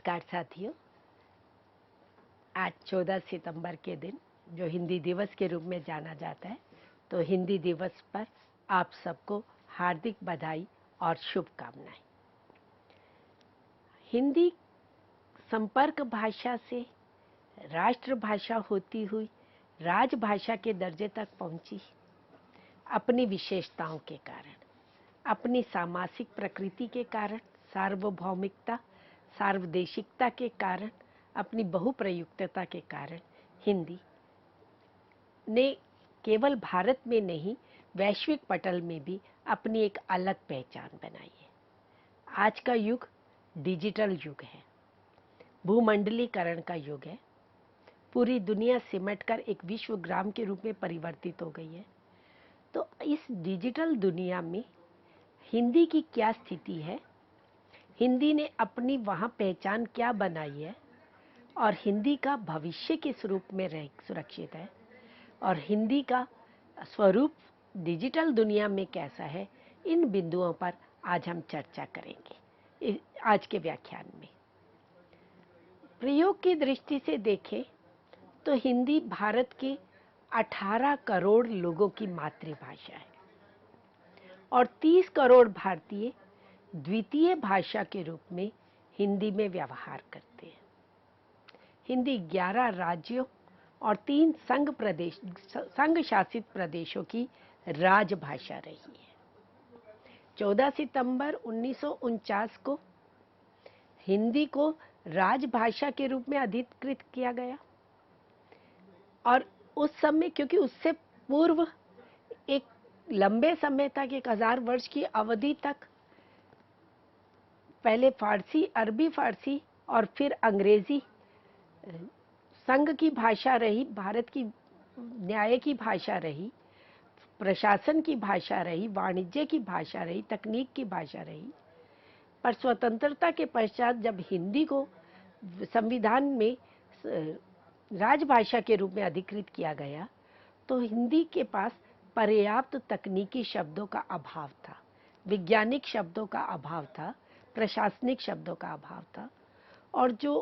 नमस्कार साथियों। आज 14 सितंबर के दिन जो हिंदी दिवस के रूप में जाना जाता है, तो हिंदी दिवस पर आप सबको हार्दिक बधाई और शुभकामनाएं। हिंदी संपर्क भाषा से राष्ट्रभाषा होती हुई राजभाषा के दर्जे तक पहुंची। अपनी विशेषताओं के कारण, अपनी सामासिक प्रकृति के कारण, सार्वभौमिकता, सार्वदेशिकता के कारण, अपनी बहुप्रयुक्तता के कारण हिंदी ने केवल भारत में नहीं, वैश्विक पटल में भी अपनी एक अलग पहचान बनाई है। आज का युग डिजिटल युग है, भूमंडलीकरण का युग है। पूरी दुनिया सिमटकर एक विश्वग्राम के रूप में परिवर्तित हो गई है। तो इस डिजिटल दुनिया में हिंदी की क्या स्थिति है, हिंदी ने अपनी वहाँ पहचान क्या बनाई है, और हिंदी का भविष्य किस रूप में सुरक्षित है, और हिंदी का स्वरूप डिजिटल दुनिया में कैसा है, इन बिंदुओं पर आज हम चर्चा करेंगे आज के व्याख्यान में। प्रयोग की दृष्टि से देखें तो हिंदी भारत के 18 करोड़ लोगों की मातृभाषा है और 30 करोड़ भारतीय द्वितीय भाषा के रूप में हिंदी में व्यवहार करते हैं। हिंदी 11 राज्यों और 3 संघ शासित प्रदेशों की राजभाषा रही है। 14 सितंबर 1949 को हिंदी को राजभाषा के रूप में अधिकृत किया गया, और उस समय, क्योंकि उससे पूर्व एक लंबे समय तक, 1000 वर्ष की अवधि तक, पहले फारसी, अरबी फारसी और फिर अंग्रेजी संघ की भाषा रही, भारत की न्याय की भाषा रही, प्रशासन की भाषा रही, वाणिज्य की भाषा रही, तकनीक की भाषा रही। पर स्वतंत्रता के पश्चात जब हिंदी को संविधान में राजभाषा के रूप में अधिकृत किया गया, तो हिंदी के पास पर्याप्त तकनीकी शब्दों का अभाव था, वैज्ञानिक शब्दों का अभाव था, प्रशासनिक शब्दों का अभाव था, और जो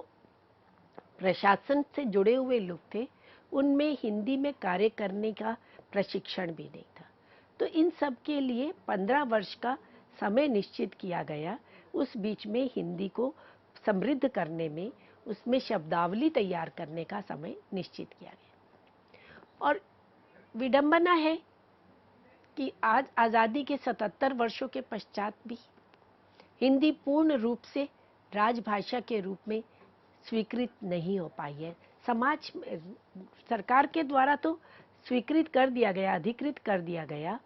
प्रशासन से जुड़े हुए लोग थे उनमें हिंदी में कार्य करने का प्रशिक्षण भी नहीं था। तो इन सब के लिए 15 वर्ष का समय निश्चित किया गया। उस बीच में हिंदी को समृद्ध करने में, उसमें शब्दावली तैयार करने का समय निश्चित किया गया। और विडंबना है कि आज आज़ादी के 77 वर्षों के पश्चात भी हिंदी पूर्ण रूप से राजभाषा के रूप में स्वीकृत नहीं हो पाई है। समाज, सरकार के द्वारा तो स्वीकृत कर दिया गया, अधिकृत कर दिया गया,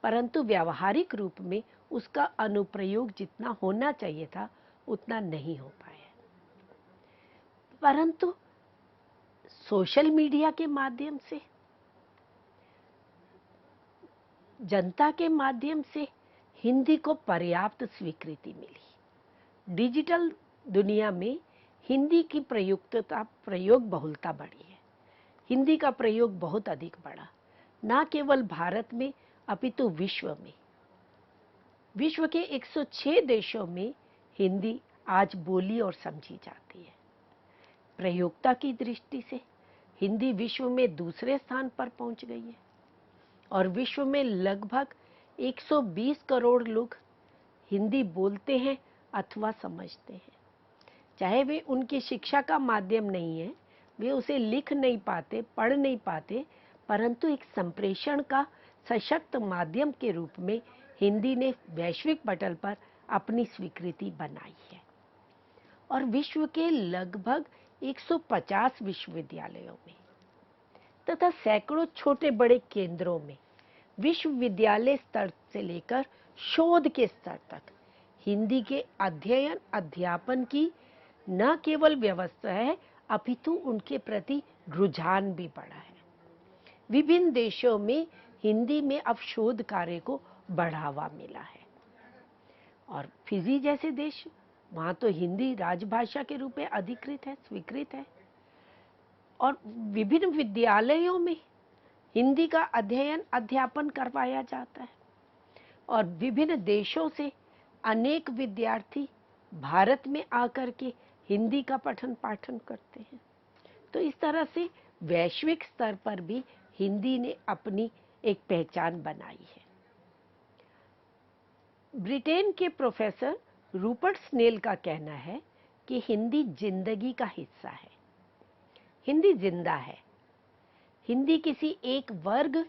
परंतु व्यावहारिक रूप में उसका अनुप्रयोग जितना होना चाहिए था उतना नहीं हो पाया। परंतु सोशल मीडिया के माध्यम से, जनता के माध्यम से हिंदी को पर्याप्त स्वीकृति मिली। डिजिटल दुनिया में हिंदी की प्रयोग बहुलता बढ़ी है। हिंदी का प्रयोग बहुत अधिक बढ़ा, ना केवल भारत में अपितु विश्व में। विश्व के 106 देशों में हिंदी आज बोली और समझी जाती है। प्रयोक्ता की दृष्टि से हिंदी विश्व में दूसरे स्थान पर पहुंच गई है, और विश्व में लगभग 120 करोड़ लोग हिंदी बोलते हैं अथवा समझते हैं। चाहे वे उनकी शिक्षा का माध्यम नहीं है, वे उसे लिख नहीं पाते, पढ़ नहीं पाते, परंतु एक संप्रेषण का सशक्त माध्यम के रूप में हिंदी ने वैश्विक पटल पर अपनी स्वीकृति बनाई है। और विश्व के लगभग 150 विश्वविद्यालयों में तथा सैकड़ों छोटे बड़े केंद्रों में, विश्वविद्यालय स्तर से लेकर शोध के स्तर तक, हिंदी के अध्ययन अध्यापन की न केवल व्यवस्था है, अपितु उनके प्रति रुझान भी बढ़ा है। विभिन्न देशों में हिंदी में अब शोध कार्य को बढ़ावा मिला है, और फिजी जैसे देश, वहाँ तो हिंदी राजभाषा के रूप में अधिकृत है, स्वीकृत है, और विभिन्न विद्यालयों में हिंदी का अध्ययन अध्यापन करवाया जाता है, और विभिन्न देशों से अनेक विद्यार्थी भारत में आकर के हिंदी का पठन पाठन करते हैं। तो इस तरह से वैश्विक स्तर पर भी हिंदी ने अपनी एक पहचान बनाई है। ब्रिटेन के प्रोफेसर रूपर्ट स्नेल का कहना है कि हिंदी जिंदगी का हिस्सा है। हिंदी जिंदा है। हिंदी किसी एक वर्ग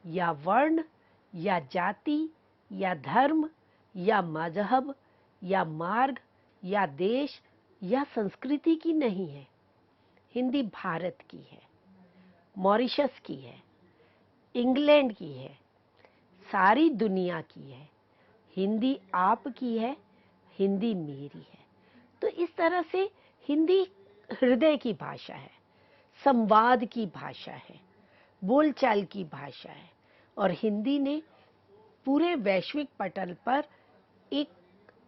या वर्ण या जाति या धर्म या मजहब या मार्ग या देश या संस्कृति की नहीं है। हिंदी भारत की है, मॉरिशस की है, इंग्लैंड की है, सारी दुनिया की है। हिंदी आपकी है, हिंदी मेरी है। तो इस तरह से हिंदी हृदय की भाषा है, संवाद की भाषा है, बोलचाल की भाषा है, और हिंदी ने पूरे वैश्विक पटल पर एक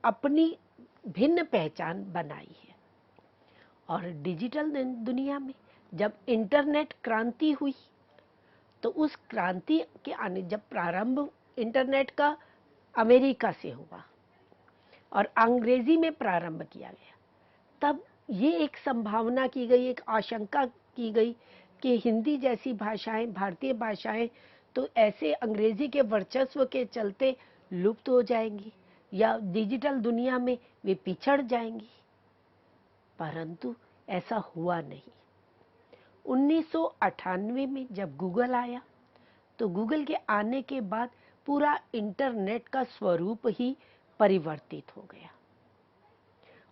अपनी भिन्न पहचान बनाई है। और डिजिटल दुनिया में जब इंटरनेट क्रांति हुई, तो उस क्रांति के आने, जब प्रारंभ इंटरनेट का अमेरिका से हुआ और अंग्रेजी में प्रारंभ किया गया, तब ये एक संभावना की गई, एक आशंका की गई कि हिंदी जैसी भाषाएं, भारतीय भाषाएं तो ऐसे अंग्रेजी के वर्चस्व के चलते लुप्त हो जाएंगी या डिजिटल दुनिया में वे पिछड़ जाएंगी। परंतु ऐसा हुआ नहीं। 1998 में जब गूगल आया, तो गूगल के आने के बाद पूरा इंटरनेट का स्वरूप ही परिवर्तित हो गया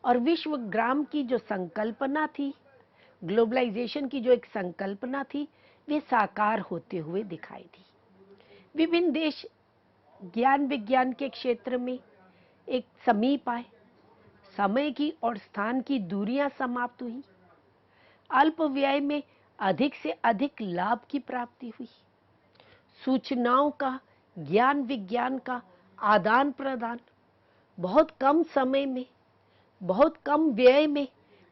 और विश्वग्राम की जो संकल्पना थी, ग्लोबलाइजेशन की जो एक संकल्पना थी, वे साकार होते हुए दिखाई दी। विभिन्न देश ज्ञान विज्ञान के क्षेत्र में एक समीप आए, समय की और स्थान की दूरियां समाप्त हुई, अल्प व्यय में अधिक से अधिक लाभ की प्राप्ति हुई, सूचनाओं का, ज्ञान विज्ञान का आदान प्रदान बहुत कम समय में, बहुत कम व्यय में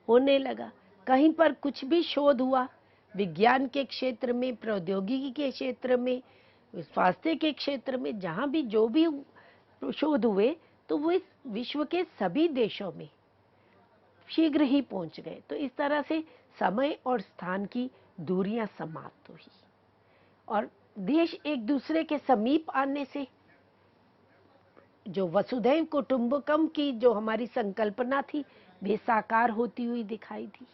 होने लगा। कहीं पर कुछ भी शोध हुआ, विज्ञान के क्षेत्र में, प्रौद्योगिकी के क्षेत्र में, स्वास्थ्य के क्षेत्र में, जहां भी जो भी शोध हुए, तो वो इस विश्व के सभी देशों में शीघ्र ही पहुंच गए। तो इस तरह से समय और स्थान की दूरियां समाप्त हुई और देश एक दूसरे के समीप आने से जो वसुधैव कुटुंबकम की जो हमारी संकल्पना थी, वे साकार होती हुई दिखाई दी।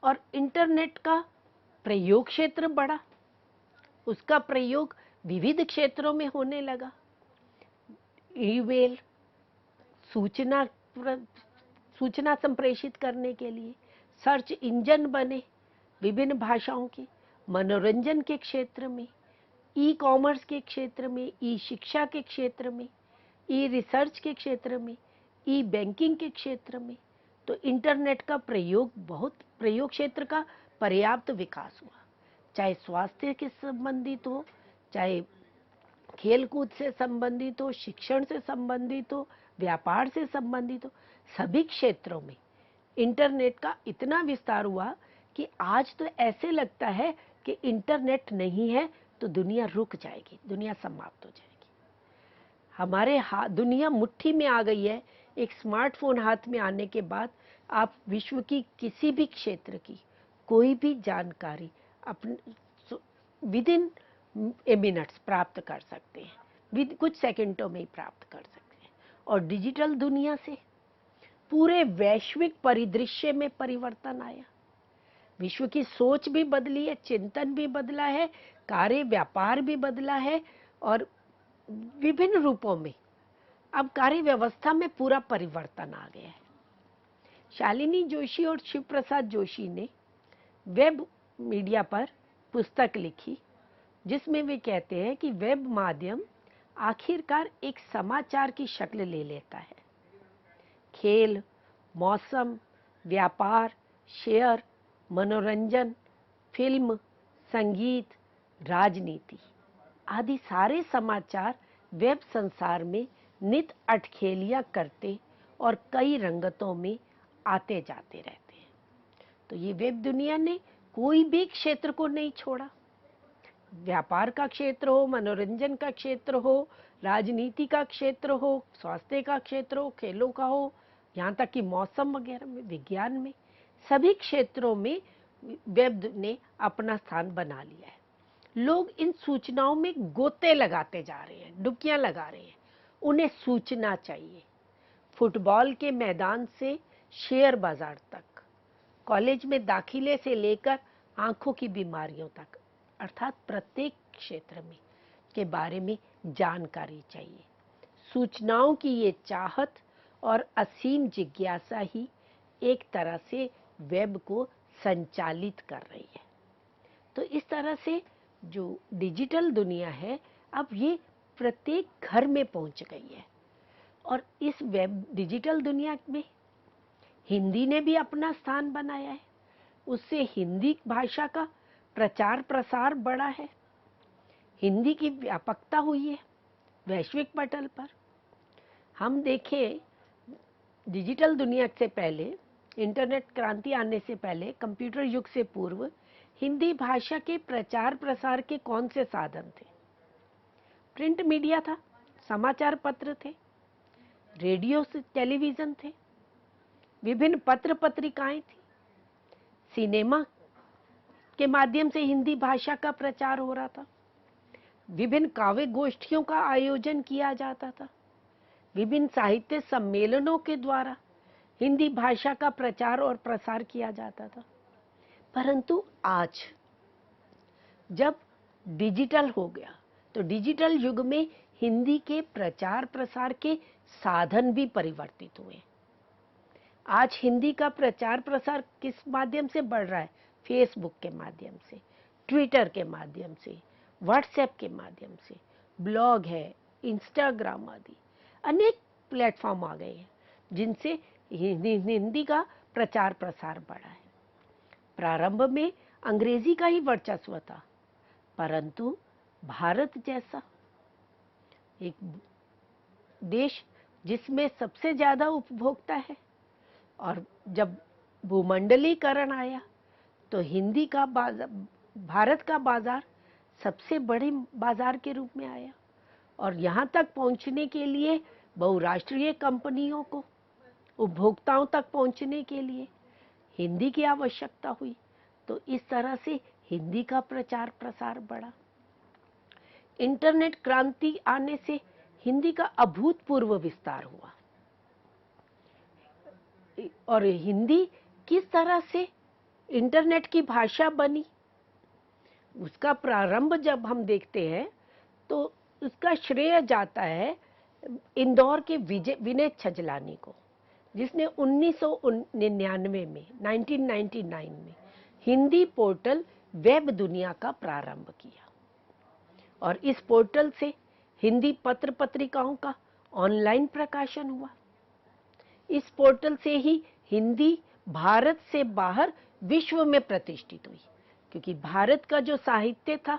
और इंटरनेट का प्रयोग क्षेत्र बढ़ा, उसका प्रयोग विविध क्षेत्रों में होने लगा। ईमेल, सूचना संप्रेषित करने के लिए सर्च इंजन बने विभिन्न भाषाओं के, मनोरंजन के क्षेत्र में, ई कॉमर्स के क्षेत्र में, ई शिक्षा के क्षेत्र में, ई रिसर्च के क्षेत्र में, ई बैंकिंग के क्षेत्र में। तो इंटरनेट का प्रयोग क्षेत्र का पर्याप्त विकास हुआ, चाहे स्वास्थ्य के संबंधित हो, चाहे खेलकूद से संबंधित हो, शिक्षण से संबंधित हो, व्यापार से संबंधित हो, सभी क्षेत्रों में इंटरनेट का इतना विस्तार हुआ कि आज तो ऐसे लगता है कि इंटरनेट नहीं है तो दुनिया रुक जाएगी, दुनिया समाप्त हो जाएगी। हमारे हाथ, दुनिया मुट्ठी में आ गई है। एक स्मार्टफोन हाथ में आने के बाद आप विश्व की किसी भी क्षेत्र की कोई भी जानकारी अपने विद इन मिनट्स प्राप्त कर सकते हैं, विद कुछ सेकंडों में ही प्राप्त कर सकते हैं। और डिजिटल दुनिया से पूरे वैश्विक परिदृश्य में परिवर्तन आया, विश्व की सोच भी बदली है, चिंतन भी बदला है, कार्य व्यापार भी बदला है और विभिन्न रूपों में अब कार्य व्यवस्था में पूरा परिवर्तन आ गया है। शालिनी जोशी और शिव प्रसाद जोशी ने वेब मीडिया पर पुस्तक लिखी, जिसमें वे कहते हैं कि वेब माध्यम आखिरकार एक समाचार की शक्ल ले लेता है। खेल, मौसम, व्यापार, शेयर, मनोरंजन, फिल्म, संगीत, राजनीति आदि सारे समाचार वेब संसार में नित अटखेलियां करते और कई रंगतों में आते जाते रहते हैं। तो ये वेब दुनिया ने कोई भी क्षेत्र को नहीं छोड़ा, व्यापार का क्षेत्र हो, मनोरंजन का क्षेत्र हो, राजनीति का क्षेत्र हो, स्वास्थ्य का क्षेत्र हो, खेलों का हो, यहाँ तक कि मौसम वगैरह में, विज्ञान में, सभी क्षेत्रों में वेब ने अपना स्थान बना लिया है। लोग इन सूचनाओं में गोते लगाते जा रहे हैं, डुबकियां लगा रहे हैं। उन्हें सूचना चाहिए, फुटबॉल के मैदान से शेयर बाजार तक, कॉलेज में दाखिले से लेकर आंखों की बीमारियों तक, अर्थात प्रत्येक क्षेत्र में के बारे में जानकारी चाहिए। सूचनाओं की ये चाहत और असीम जिज्ञासा ही एक तरह से वेब को संचालित कर रही है। तो इस तरह से जो डिजिटल दुनिया है, अब ये प्रत्येक घर में पहुंच गई है। और इस वेब डिजिटल दुनिया में हिंदी ने भी अपना स्थान बनाया है। उससे हिंदी भाषा का प्रचार प्रसार बढ़ा है, हिंदी की व्यापकता हुई है वैश्विक पटल पर। हम देखें, डिजिटल दुनिया से पहले, इंटरनेट क्रांति आने से पहले, कंप्यूटर युग से पूर्व हिंदी भाषा के प्रचार प्रसार के कौन से साधन थे? प्रिंट मीडिया था, समाचार पत्र थे, रेडियो से टेलीविजन थे, विभिन्न पत्र पत्रिकाएं थी, सिनेमा के माध्यम से हिंदी भाषा का प्रचार हो रहा था, विभिन्न काव्य गोष्ठियों का आयोजन किया जाता था, विभिन्न साहित्य सम्मेलनों के द्वारा हिंदी भाषा का प्रचार और प्रसार किया जाता था। परंतु आज जब डिजिटल हो गया, तो डिजिटल युग में हिंदी के प्रचार प्रसार के साधन भी परिवर्तित हुए। आज हिंदी का प्रचार प्रसार किस माध्यम से बढ़ रहा है? फेसबुक के माध्यम से, ट्विटर के माध्यम से, व्हाट्सएप के माध्यम से, ब्लॉग है, इंस्टाग्राम आदि अनेक प्लेटफॉर्म आ गए हैं जिनसे हिंदी का प्रचार प्रसार बढ़ा है। प्रारंभ में अंग्रेजी का ही वर्चस्व था, परंतु भारत जैसा एक देश जिसमें सबसे ज्यादा उपभोक्ता है, और जब भूमंडलीकरण आया तो हिंदी का बाजार, भारत का बाजार सबसे बड़े बाजार के रूप में आया। और यहाँ तक पहुँचने के लिए बहुराष्ट्रीय कंपनियों को उपभोक्ताओं तक पहुँचने के लिए हिंदी की आवश्यकता हुई। तो इस तरह से हिंदी का प्रचार प्रसार बढ़ा। इंटरनेट क्रांति आने से हिंदी का अभूतपूर्व विस्तार हुआ। और हिंदी किस तरह से इंटरनेट की भाषा बनी, उसका प्रारंभ जब हम देखते हैं तो उसका श्रेय जाता है इंदौर के विनय छजलानी को, जिसने 1999 में 1999 में हिंदी पोर्टल वेब दुनिया का प्रारंभ किया। और इस पोर्टल से हिंदी पत्र पत्रिकाओं का ऑनलाइन प्रकाशन हुआ। इस पोर्टल से ही हिंदी भारत से बाहर विश्व में प्रतिष्ठित हुई, क्योंकि भारत का जो साहित्य था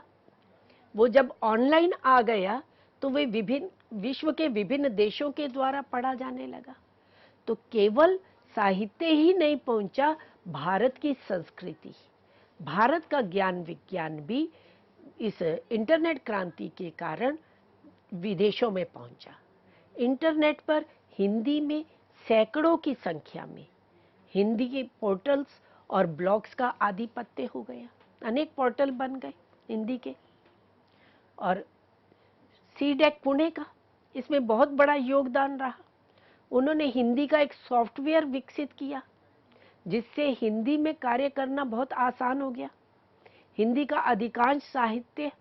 वो जब ऑनलाइन आ गया तो वे विश्व के विभिन्न देशों के द्वारा पढ़ा जाने लगा। तो केवल साहित्य ही नहीं पहुंचा, भारत की संस्कृति, भारत का ज्ञान विज्ञान भी इस इंटरनेट क्रांति के कारण विदेशों में पहुंचा। इंटरनेट पर हिंदी में सैकड़ों की संख्या में हिंदी के पोर्टल्स और ब्लॉग्स का आधिपत्य हो गया। अनेक पोर्टल बन गए हिंदी के। और सीडेक पुणे का इसमें बहुत बड़ा योगदान रहा। उन्होंने हिंदी का एक सॉफ्टवेयर विकसित किया जिससे हिंदी में कार्य करना बहुत आसान हो गया। हिंदी का अधिकांश साहित्य,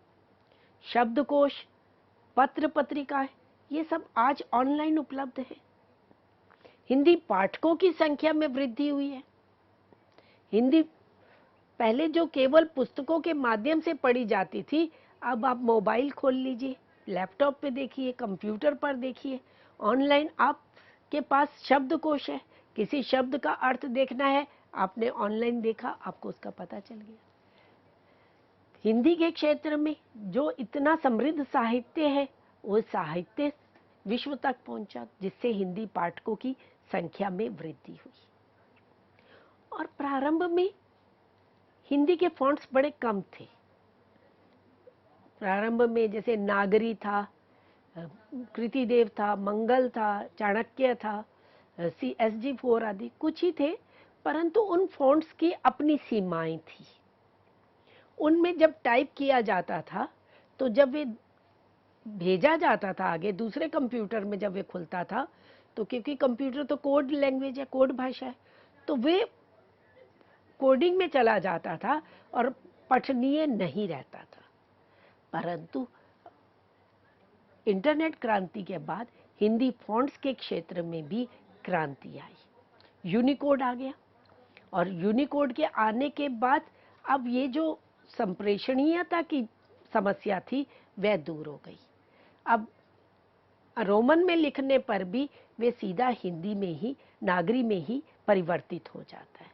शब्दकोश, पत्र पत्रिकाएं, ये सब आज ऑनलाइन उपलब्ध है। हिंदी पाठकों की संख्या में वृद्धि हुई है। हिंदी पहले जो केवल पुस्तकों के माध्यम से पढ़ी जाती थी, अब आप मोबाइल खोल लीजिए, लैपटॉप पे देखिए, कंप्यूटर पर देखिए, ऑनलाइन आपके पास शब्दकोश है। किसी शब्द का अर्थ देखना है, आपने ऑनलाइन देखा, आपको उसका पता चल गया। हिंदी के क्षेत्र में जो इतना समृद्ध साहित्य है, वो साहित्य विश्व तक पहुंचा, जिससे हिंदी पाठकों की संख्या में वृद्धि हुई। और प्रारंभ में हिंदी के फॉन्ट्स बड़े कम थे। प्रारंभ में जैसे नागरी था, कृतिदेव था, मंगल था, चाणक्य था, CSG4 आदि कुछ ही थे, परंतु उन फ़ॉन्ट्स की अपनी सीमाएं थी। उनमें जब टाइप किया जाता था तो जब वे भेजा जाता था आगे दूसरे कंप्यूटर में, जब वे खुलता था तो क्योंकि कंप्यूटर तो कोड लैंग्वेज है, कोड भाषा है, तो वे कोडिंग में चला जाता था और पठनीय नहीं रहता था। परंतु इंटरनेट क्रांति के बाद हिंदी फॉन्ट्स के क्षेत्र में भी क्रांति आई, यूनिकोड आ गया, और यूनिकोड के आने के बाद अब ये जो संप्रेषणीयता की समस्या थी वह दूर हो गई। अब रोमन में लिखने पर भी वे सीधा हिंदी में ही, नागरी में ही परिवर्तित हो जाता है।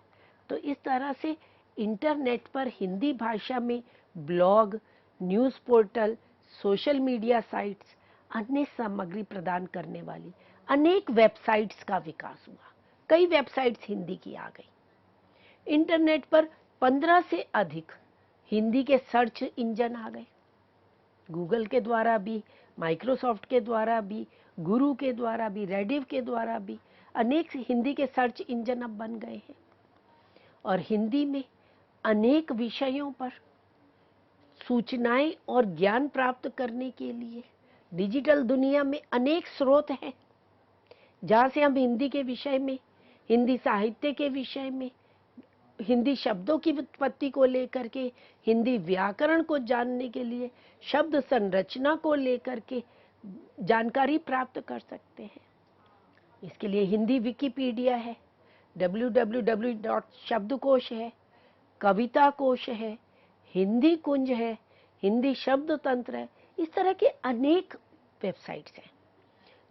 तो इस तरह से इंटरनेट पर हिंदी भाषा में blog, news portal, social media sites, अन्य सामग्री प्रदान करने वाली अनेक वेबसाइट्स का विकास हुआ। कई वेबसाइट्स हिंदी की आ गई। इंटरनेट पर 15 से अधिक हिंदी के सर्च इंजन आ गए, गूगल के द्वारा भी, माइक्रोसॉफ्ट के द्वारा भी, गुरु के द्वारा भी, रेडिफ के द्वारा भी अनेक हिंदी के सर्च इंजन अब बन गए हैं। और हिंदी में अनेक विषयों पर सूचनाएं और ज्ञान प्राप्त करने के लिए डिजिटल दुनिया में अनेक स्रोत हैं, जहाँ से हम हिंदी के विषय में, हिंदी साहित्य के विषय में, हिंदी शब्दों की उत्पत्ति को लेकर के, हिंदी व्याकरण को जानने के लिए, शब्द संरचना को लेकर के जानकारी प्राप्त कर सकते हैं। इसके लिए हिंदी विकिपीडिया है, www.शब्दकोश है, कविता कोश है, हिंदी कुंज है, हिंदी शब्द तंत्र है। इस तरह के अनेक वेबसाइट्स हैं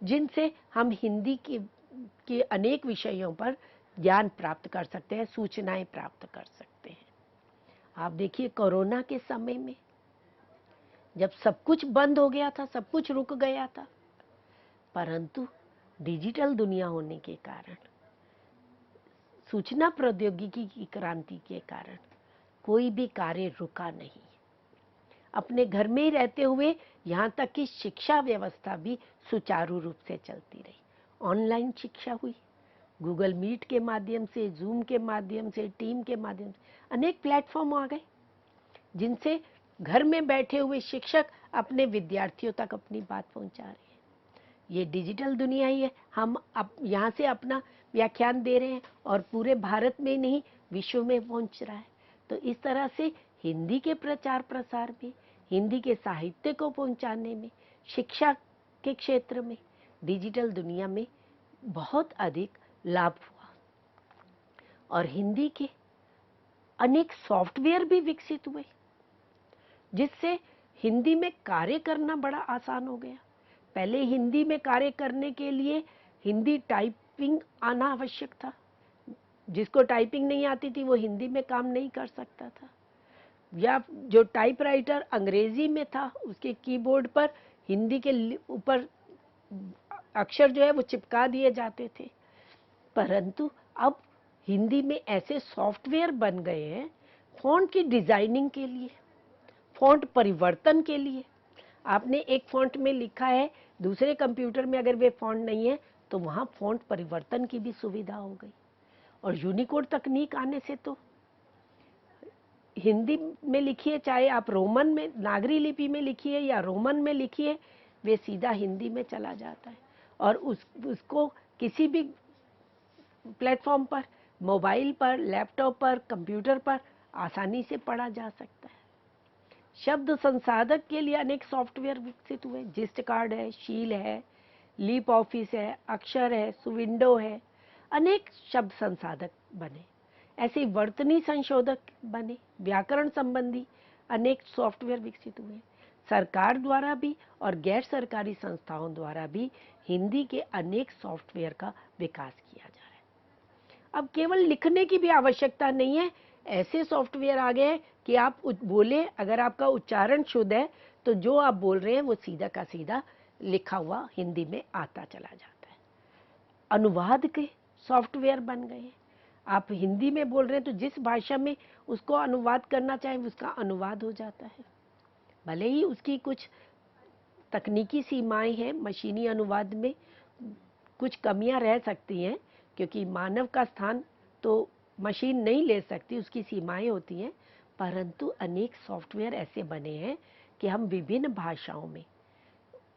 जिनसे हम हिंदी के अनेक विषयों पर ज्ञान प्राप्त कर सकते हैं, सूचनाएं प्राप्त कर सकते हैं। आप देखिए कोरोना के समय में जब सब कुछ बंद हो गया था, सब कुछ रुक गया था, परंतु डिजिटल दुनिया होने के कारण, सूचना प्रौद्योगिकी की क्रांति के कारण कोई भी कार्य रुका नहीं। अपने घर में ही रहते हुए यहाँ तक कि शिक्षा व्यवस्था भी सुचारू रूप से चलती रही। ऑनलाइन शिक्षा हुई, गूगल मीट के माध्यम से, जूम के माध्यम से, टीम के माध्यम से अनेक प्लेटफॉर्म आ गए जिनसे घर में बैठे हुए शिक्षक अपने विद्यार्थियों तक अपनी बात पहुंचा रहे हैं। ये डिजिटल दुनिया ही है। हम यहाँ से अपना व्याख्यान दे रहे हैं और पूरे भारत में नहीं, विश्व में पहुंच रहा है। तो इस तरह से हिंदी के प्रचार प्रसार में, हिंदी के साहित्य को पहुंचाने में, शिक्षा के क्षेत्र में, डिजिटल दुनिया में बहुत अधिक लाभ हुआ। और हिंदी के अनेक सॉफ्टवेयर भी विकसित हुए जिससे हिंदी में कार्य करना बड़ा आसान हो गया। पहले हिंदी में कार्य करने के लिए हिंदी टाइपिंग आना आवश्यक था। जिसको टाइपिंग नहीं आती थी वो हिंदी में काम नहीं कर सकता था, या जो टाइपराइटर अंग्रेजी में था उसके कीबोर्ड पर हिंदी के ऊपर अक्षर जो है वो चिपका दिए जाते थे। परंतु अब हिंदी में ऐसे सॉफ्टवेयर बन गए हैं फॉन्ट की डिजाइनिंग के लिए, फॉन्ट परिवर्तन के लिए। आपने एक फॉन्ट में लिखा है, दूसरे कंप्यूटर में अगर वे फॉन्ट नहीं है तो वहाँ फॉन्ट परिवर्तन की भी सुविधा हो गई। और यूनिकोड तकनीक आने से तो हिंदी में लिखिए, चाहे आप रोमन में, नागरी लिपि में लिखिए या रोमन में लिखिए, वे सीधा हिंदी में चला जाता है और उसको किसी भी प्लेटफॉर्म पर, मोबाइल पर, लैपटॉप पर, कंप्यूटर पर आसानी से पढ़ा जा सकता है। शब्द संसाधक के लिए अनेक सॉफ्टवेयर विकसित हुए, जिस्ट कार्ड है, शील है, लीप ऑफिस है, अक्षर है, सुविंडो है, अनेक शब्द संसाधक बने। ऐसे वर्तनी संशोधक बने, व्याकरण संबंधी अनेक सॉफ्टवेयर विकसित हुए। सरकार द्वारा भी और गैर सरकारी संस्थाओं द्वारा भी हिंदी के अनेक सॉफ्टवेयर का विकास किया जा रहा है। अब केवल लिखने की भी आवश्यकता नहीं है, ऐसे सॉफ्टवेयर आ गए हैं कि आप बोले, अगर आपका उच्चारण शुद्ध है तो जो आप बोल रहे हैं वो सीधा का सीधा लिखा हुआ हिंदी में आता चला जाता है। अनुवाद के सॉफ्टवेयर बन गए हैं, आप हिंदी में बोल रहे हैं तो जिस भाषा में उसको अनुवाद करना चाहें उसका अनुवाद हो जाता है। भले ही उसकी कुछ तकनीकी सीमाएं हैं, मशीनी अनुवाद में कुछ कमियां रह सकती हैं, क्योंकि मानव का स्थान तो मशीन नहीं ले सकती, उसकी सीमाएं होती हैं, परंतु अनेक सॉफ्टवेयर ऐसे बने हैं कि हम विभिन्न भाषाओं में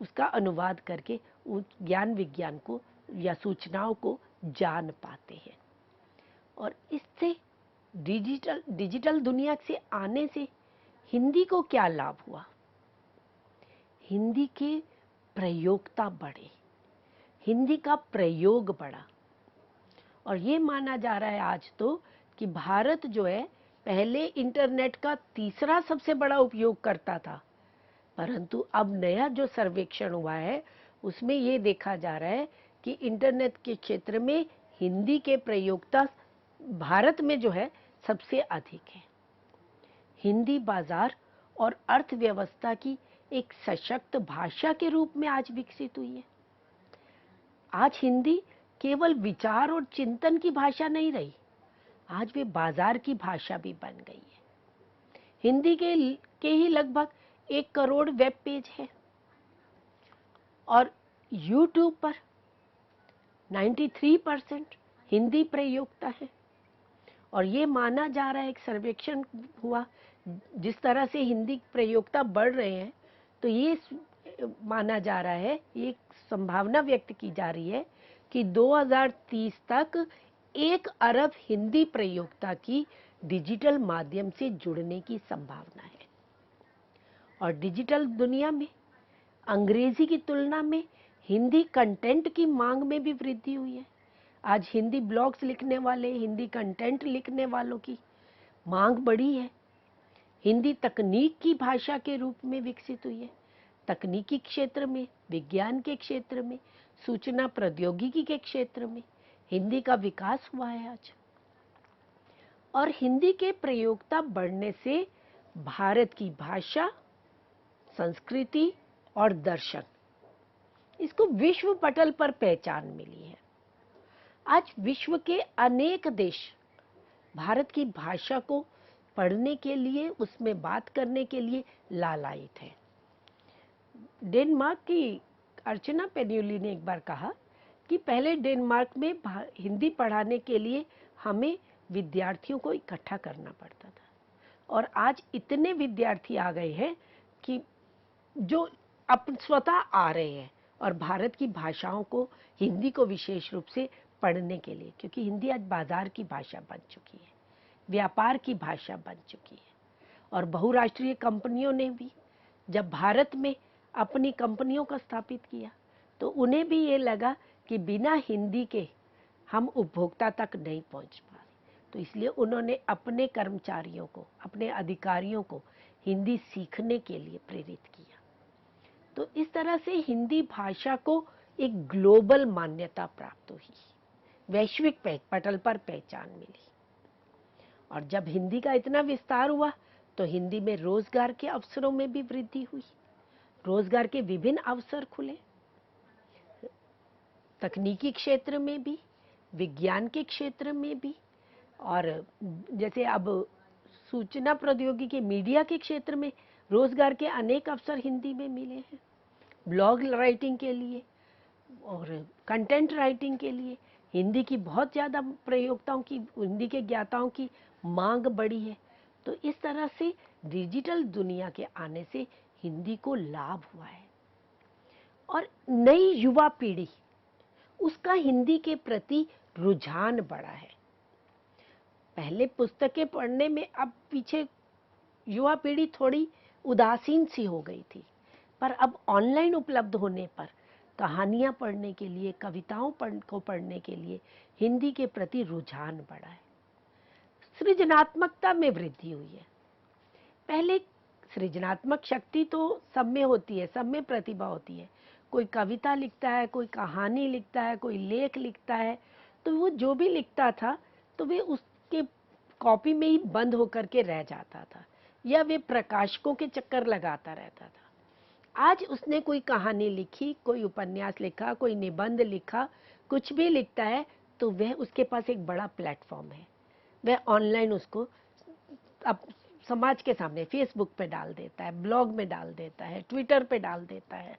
उसका अनुवाद करके उस ज्ञान विज्ञान को या सूचनाओं को जान पाते हैं। और इससे डिजिटल दुनिया से आने से हिंदी को क्या लाभ हुआ? हिंदी के प्रयोगता बढ़े, हिंदी का प्रयोग बढ़ा, और ये माना जा रहा है आज तो कि भारत जो है पहले इंटरनेट का तीसरा सबसे बड़ा उपयोग करता था, परंतु अब नया जो सर्वेक्षण हुआ है उसमें ये देखा जा रहा है कि इंटरनेट के क्षेत्र में हिंदी के प्रयोक्ता भारत में जो है सबसे अधिक है। हिंदी बाजार और अर्थव्यवस्था की एक सशक्त भाषा के रूप में आज विकसित हुई है। आज हिंदी केवल विचार और चिंतन की भाषा नहीं रही, आज वे बाजार की भाषा भी बन गई है। हिंदी के ही लगभग 1 करोड़ वेब पेज है और YouTube पर 93% हिंदी प्रयोक्ता है। और ये माना जा रहा है, एक सर्वेक्षण हुआ, जिस तरह से हिंदी प्रयोक्ता बढ़ रहे हैं तो ये माना जा रहा है, ये संभावना व्यक्त की जा रही है कि 2030 तक 1 अरब हिंदी प्रयोक्ता की डिजिटल माध्यम से जुड़ने की संभावना है। और डिजिटल दुनिया में अंग्रेजी की तुलना में हिंदी कंटेंट की मांग में भी वृद्धि हुई है। आज हिंदी ब्लॉग्स लिखने वाले, हिंदी कंटेंट लिखने वालों की मांग बढ़ी है। हिंदी तकनीक की भाषा के रूप में विकसित हुई है। तकनीकी क्षेत्र में, विज्ञान के क्षेत्र में, सूचना प्रौद्योगिकी के क्षेत्र में हिंदी का विकास हुआ है आज। और हिंदी के प्रयोक्ता बढ़ने से भारत की भाषा, संस्कृति और दर्शन, इसको विश्व पटल पर पहचान मिली है। आज विश्व के अनेक देश भारत की भाषा को पढ़ने के लिए, उसमें बात करने के लिए लालायित है। डेनमार्क की अर्चना पेन्यूली ने एक बार कहा कि पहले डेनमार्क में हिंदी पढ़ाने के लिए हमें विद्यार्थियों को इकट्ठा करना पड़ता था, और आज इतने विद्यार्थी आ गए हैं कि जो स्वतः आ रहे हैं और भारत की भाषाओं को, हिंदी को विशेष रूप से पढ़ने के लिए, क्योंकि हिंदी आज बाजार की भाषा बन चुकी है, व्यापार की भाषा बन चुकी है। और बहुराष्ट्रीय कंपनियों ने भी जब भारत में अपनी कंपनियों को स्थापित किया तो उन्हें भी ये लगा कि बिना हिंदी के हम उपभोक्ता तक नहीं पहुंच पा रहे, तो इसलिए उन्होंने अपने कर्मचारियों को, अपने अधिकारियों को हिंदी सीखने के लिए प्रेरित किया। तो इस तरह से हिंदी भाषा को एक ग्लोबल मान्यता प्राप्त हुई, वैश्विक पटल पर पहचान मिली। और जब हिंदी का इतना विस्तार हुआ तो हिंदी में रोजगार के अवसरों में भी वृद्धि हुई, रोजगार के विभिन्न अवसर खुले, तकनीकी क्षेत्र में भी, विज्ञान के क्षेत्र में भी, और जैसे अब सूचना प्रौद्योगिकी, मीडिया के क्षेत्र में रोजगार के अनेक अवसर हिंदी में मिले हैं। ब्लॉग राइटिंग के लिए और कंटेंट राइटिंग के लिए हिंदी की बहुत ज़्यादा प्रयोक्ताओं की, हिंदी के ज्ञाताओं की मांग बढ़ी है। तो इस तरह से डिजिटल दुनिया के आने से हिंदी को लाभ हुआ है। और नई युवा पीढ़ी, उसका हिंदी के प्रति रुझान बढ़ा है। पहले पुस्तकें पढ़ने में अब पीछे युवा पीढ़ी थोड़ी उदासीन सी हो गई थी, पर अब ऑनलाइन उपलब्ध होने पर कहानियां पढ़ने के लिए, कविताओं को पढ़ने के लिए हिंदी के प्रति रुझान बढ़ा है। सृजनात्मकता में वृद्धि हुई है। पहले सृजनात्मक शक्ति तो सब में होती है, सब में प्रतिभा होती है। कोई कविता लिखता है, कोई कहानी लिखता है, कोई लेख लिखता है, तो वो जो भी लिखता था तो वे उसके कॉपी में ही बंद होकर के रह जाता था, या वे प्रकाशकों के चक्कर लगाता रहता था। आज उसने कोई कहानी लिखी, कोई उपन्यास लिखा, कोई निबंध लिखा, कुछ भी लिखता है तो वह, उसके पास एक बड़ा प्लेटफॉर्म है, वह ऑनलाइन उसको अब समाज के सामने फेसबुक पे डाल देता है, ब्लॉग में डाल देता है, ट्विटर पे डाल देता है,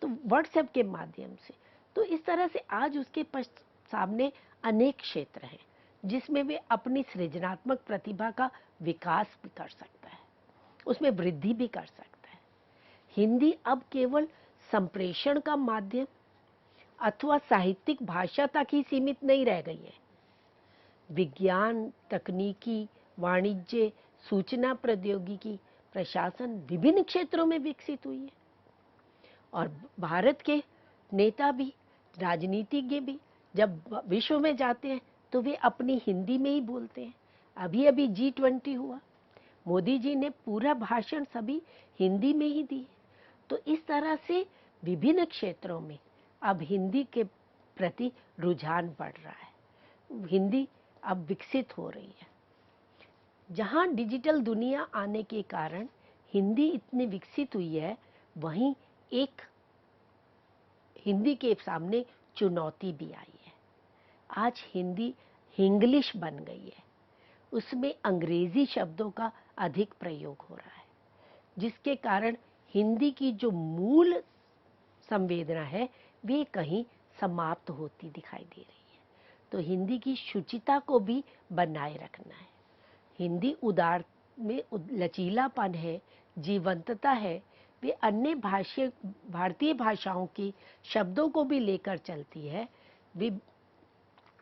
तो व्हाट्सएप के माध्यम से। तो इस तरह से आज उसके सामने अनेक क्षेत्र हैं जिसमें वे अपनी सृजनात्मक प्रतिभा का विकास भी कर सकता है, उसमें वृद्धि भी कर सकता है। हिंदी अब केवल संप्रेषण का माध्यम अथवा साहित्यिक भाषा तक ही सीमित नहीं रह गई है। विज्ञान, तकनीकी, वाणिज्य, सूचना प्रौद्योगिकी, प्रशासन विभिन्न क्षेत्रों में विकसित हुई है। और भारत के नेता भी, राजनीतिज्ञ भी जब विश्व में जाते हैं तो वे अपनी हिंदी में ही बोलते हैं। अभी अभी G20 हुआ, मोदी जी ने पूरा भाषण सभी हिंदी में ही दी। तो इस तरह से विभिन्न क्षेत्रों में अब हिंदी के प्रति रुझान बढ़ रहा है, हिंदी अब विकसित हो रही है। जहां डिजिटल दुनिया आने के कारण हिंदी इतनी विकसित हुई है, वहीं एक हिंदी के सामने चुनौती भी आई है। आज हिंदी हिंग्लिश बन गई है, उसमें अंग्रेजी शब्दों का अधिक प्रयोग हो रहा है, जिसके कारण हिंदी की जो मूल संवेदना है वे कहीं समाप्त होती दिखाई दे रही है। तो हिंदी की शुचिता को भी बनाए रखना है। हिंदी उदार में लचीलापन है, जीवंतता है। वे अन्य भारतीय भाषाओं के शब्दों को भी लेकर चलती है, वे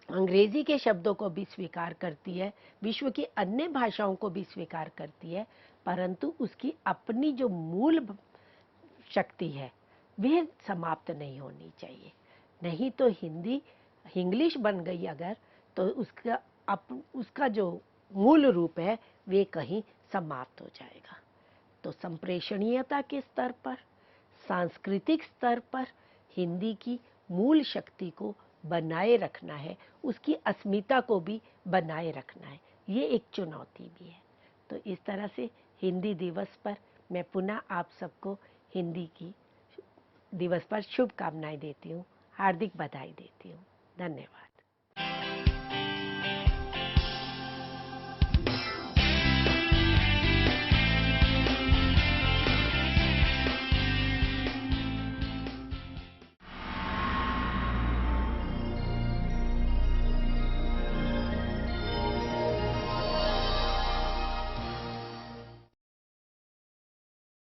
अंग्रेजी के शब्दों को भी स्वीकार करती है, विश्व की अन्य भाषाओं को भी स्वीकार करती है, परंतु उसकी अपनी जो मूल शक्ति है वह समाप्त नहीं होनी चाहिए। नहीं तो हिंदी इंग्लिश बन गई अगर, तो उसका जो मूल रूप है वे कहीं समाप्त हो जाएगा। तो संप्रेषणीयता के स्तर पर, सांस्कृतिक स्तर पर हिंदी की मूल शक्ति को बनाए रखना है, उसकी अस्मिता को भी बनाए रखना है। ये एक चुनौती भी है। तो इस तरह से हिंदी दिवस पर मैं पुनः आप सबको हिंदी की दिवस पर शुभकामनाएं देती हूँ, हार्दिक बधाई देती हूँ। धन्यवाद।